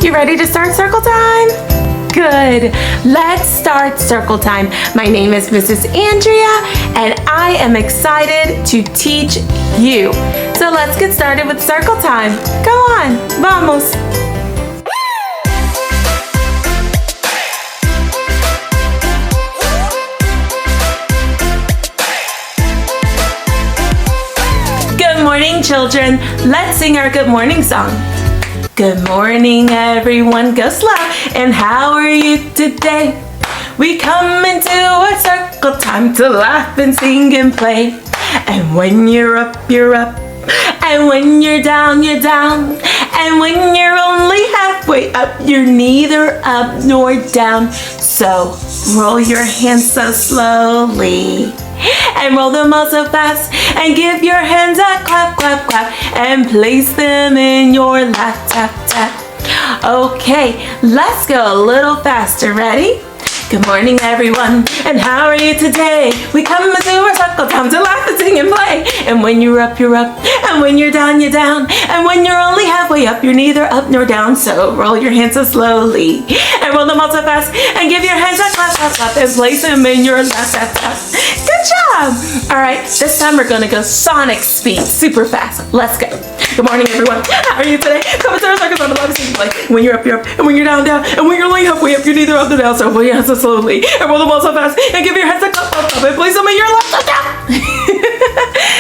You ready to start circle time? Good. Let's start circle time. My name is Mrs. Andrea, and I am excited to teach you. So let's get started with circle time. Go on. Vamos. Good morning, children. Let's sing our good morning song. Good morning, everyone. Go slow. And how are you today? We come into a circle time to laugh and sing and play. And when you're up, you're up. And when you're down, you're down. And when you're only halfway up, you're neither up nor down. So roll your hands so slowly. And roll them all so fast. And give your hands a clap, clap, clap. And place them in your lap, tap, tap. Okay, let's go a little faster. Ready? Good morning, everyone, and how are you today? We come into our circle time to laugh and sing and play. And when you're up, you're up. And when you're down, you're down. And when you're only halfway up, you're neither up nor down. So roll your hands so slowly. And roll them all so fast. And give your hands a clap, clap, clap. And place them in your lap, tap, tap. Good job. All right, this time we're going to go sonic speed, super fast. Let's go. Good morning, everyone. How are you today? Come into our circle time to laugh and sing and play. When you're up, you're up. And when you're down, down. And when you're only halfway up, you're neither up nor down. So roll your hands so slowly. And roll them all so fast. And give your hands a clap, clap, clap. And place them in your lap, tap, tap.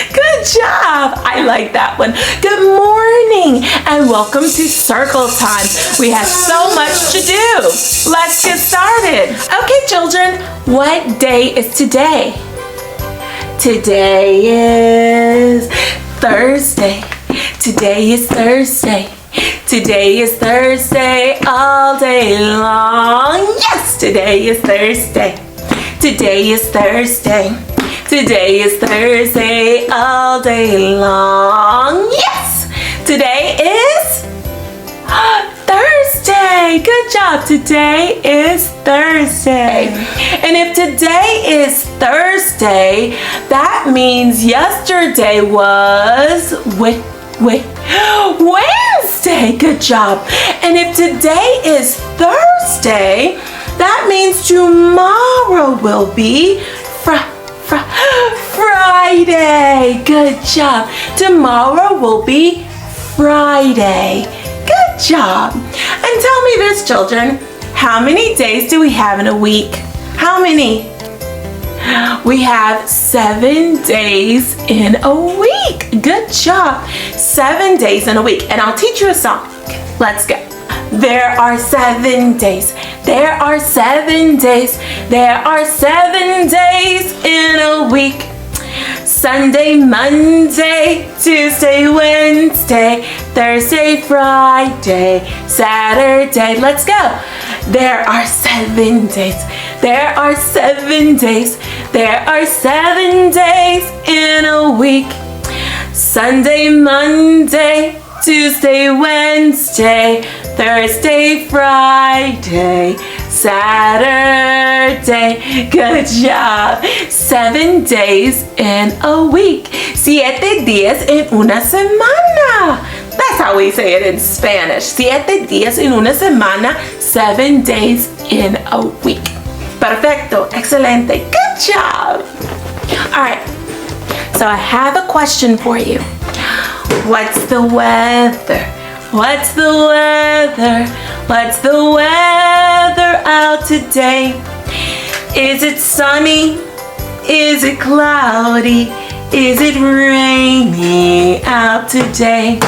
Good job. I like that one. Good morning and welcome to circle time. We have so much to do. Let's get started. Okay, children, what day is today? Today is Thursday. Today is Thursday. Today is Thursday all day long. Yes, today is Thursday. Today is Thursday. Today is Thursday all day long. Yes, today is Thursday. Good job. Today is Thursday. And if today is Thursday, that means yesterday was Wednesday. Good job. And if today is Thursday, that means tomorrow will be Friday. Good job. Tomorrow will be Friday. Good job. And tell me this, children. How many days do we have in a week? How many? We have 7 days in a week. Good job. 7 days in a week. And I'll teach you a song. Let's go. There are 7 days. There are 7 days. There are 7 days in a week. Sunday, Monday, Tuesday, Wednesday, Thursday, Friday, Saturday. Let's go. There are 7 days. There are 7 days. There are 7 days in a week. Sunday, Monday, Tuesday, Wednesday, Thursday, Friday, Saturday. Good job. 7 days in a week. 7 días en una semana. That's how we say it in Spanish. 7 días en una semana. 7 days in a week. Perfecto. Excelente. Good job. All right. So I have a question for you. What's the weather? What's the weather? What's the weather out today? Is it sunny? Is it cloudy? Is it rainy out today?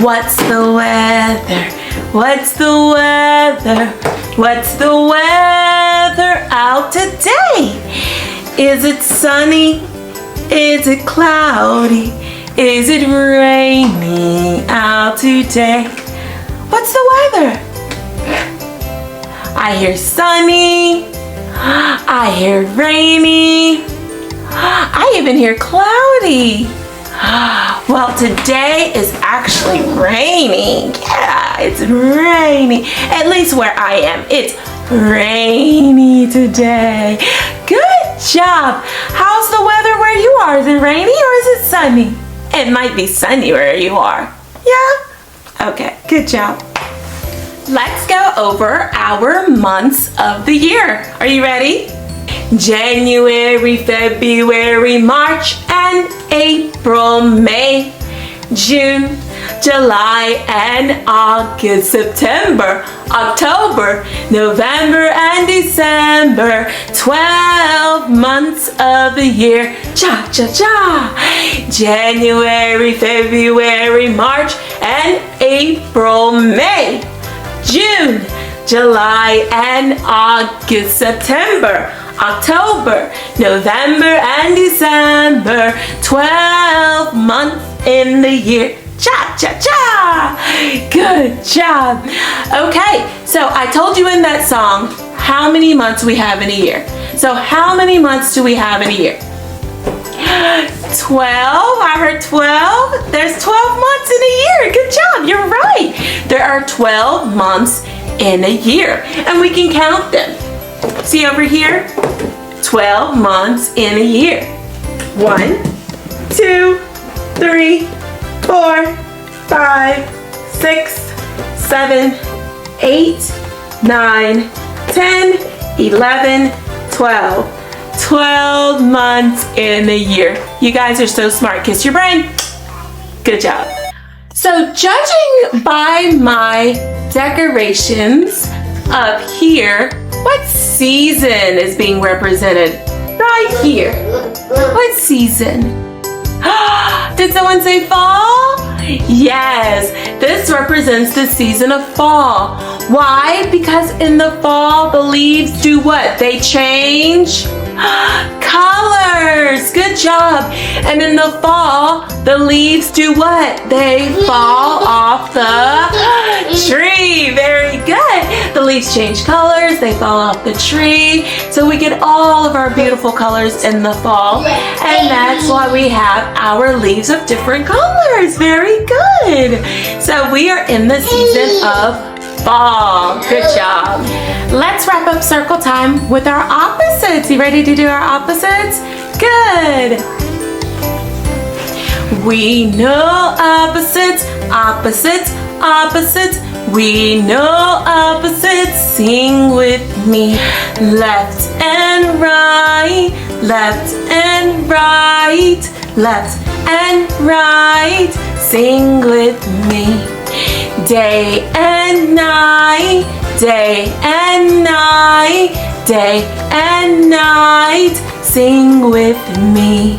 What's the weather? What's the weather? What's the weather out today? Is it sunny? Is it cloudy? Is it raining out today? What's the weather? I hear sunny. I hear rainy. I even hear cloudy. Well, today is actually raining. Yeah, it's rainy. At least where I am, it's rainy today. Good job. How's the weather where you are? Is it rainy or is it sunny? It might be sunny where you are. Yeah? Okay, good job. Let's go over our months of the year. Are you ready? January, February, March, and April, May, June, July, and August, September, October, November, and December. 12 months of the year. Cha, cha, cha. January, February, March, and April, May, June, July, and August, September, October, November, and December. 12 months in the year. Cha, cha, cha. Good job. Okay, so I told you in that song how many months we have in a year. So how many months do we have in a year? 12. I heard 12. There's 12 months in a year. Good job. You're right. There are 12 months in a year, and we can count them. See over here? 12 months in a year. 1, 2, 3, 4, 5, 6, 7, 8, 9, 10, 11, 12. 12 months in a year. You guys are so smart. Kiss your brain. Good job. So judging by my decorations up here, what season is being represented? Right here. What season? Did someone say fall? Yes, this represents the season of fall. Why? Because in the fall, the leaves do what? They change colors. Good job. And in the fall, the leaves do what? They fall off the tree. Very good. The leaves change colors. They fall off the tree. So we get all of our beautiful colors in the fall. And that's why we have our leaves of different colors. Very good. So we are in the season of fall. Good job. Let's wrap up circle time with our opposites. You ready to do our opposites? Good. We know opposites, opposites, opposites. We know opposites. Sing with me. Left and right, left and right, left and right. Sing with me. Day and night, day and night, day and night. Sing with me.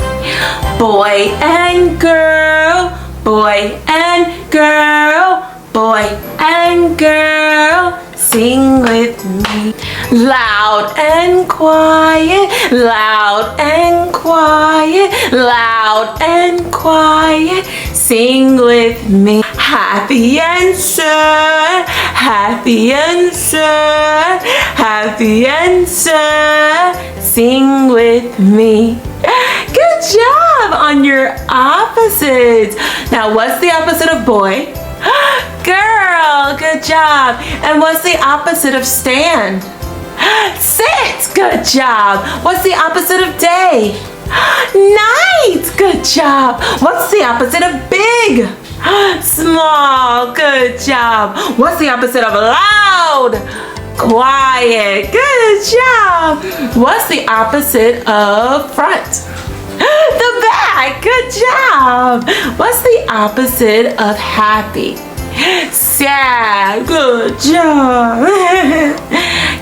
Boy and girl, boy and girl, boy and girl. Sing with me. Loud and quiet, loud and quiet, loud and quiet. Sing with me. Happy and sad, happy and sad, happy and sad. Sing with me. Good job on your opposites. Now, what's the opposite of boy? Girl, good job. And what's the opposite of stand? Sit, good job. What's the opposite of day? Night, good job. What's the opposite of big? Small, good job. What's the opposite of loud? Quiet, good job. What's the opposite of front? The back, good job. What's the opposite of happy? Sad, good job.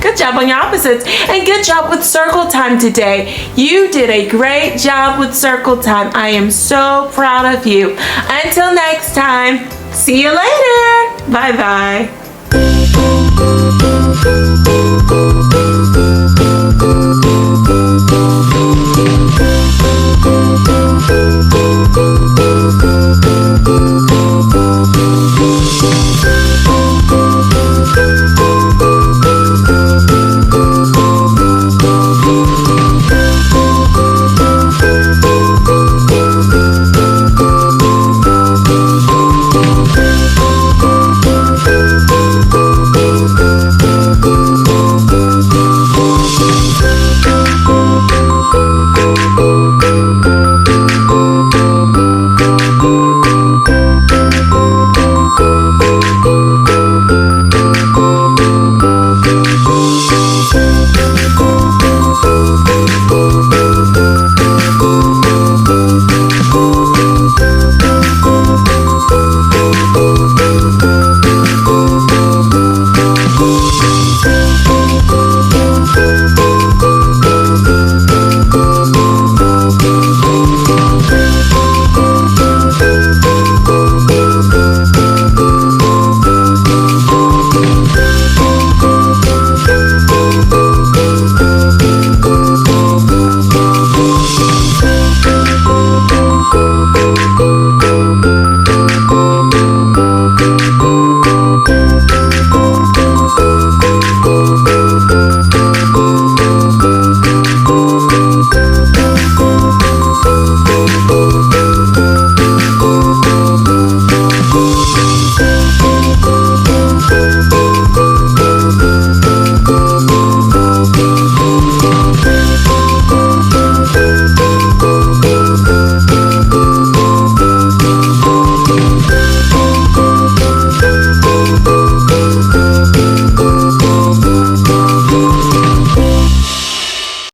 Good job on your opposites, and good job with circle time today. You did a great job with circle time. I am so proud of you. Until next time, see you later. Bye-bye.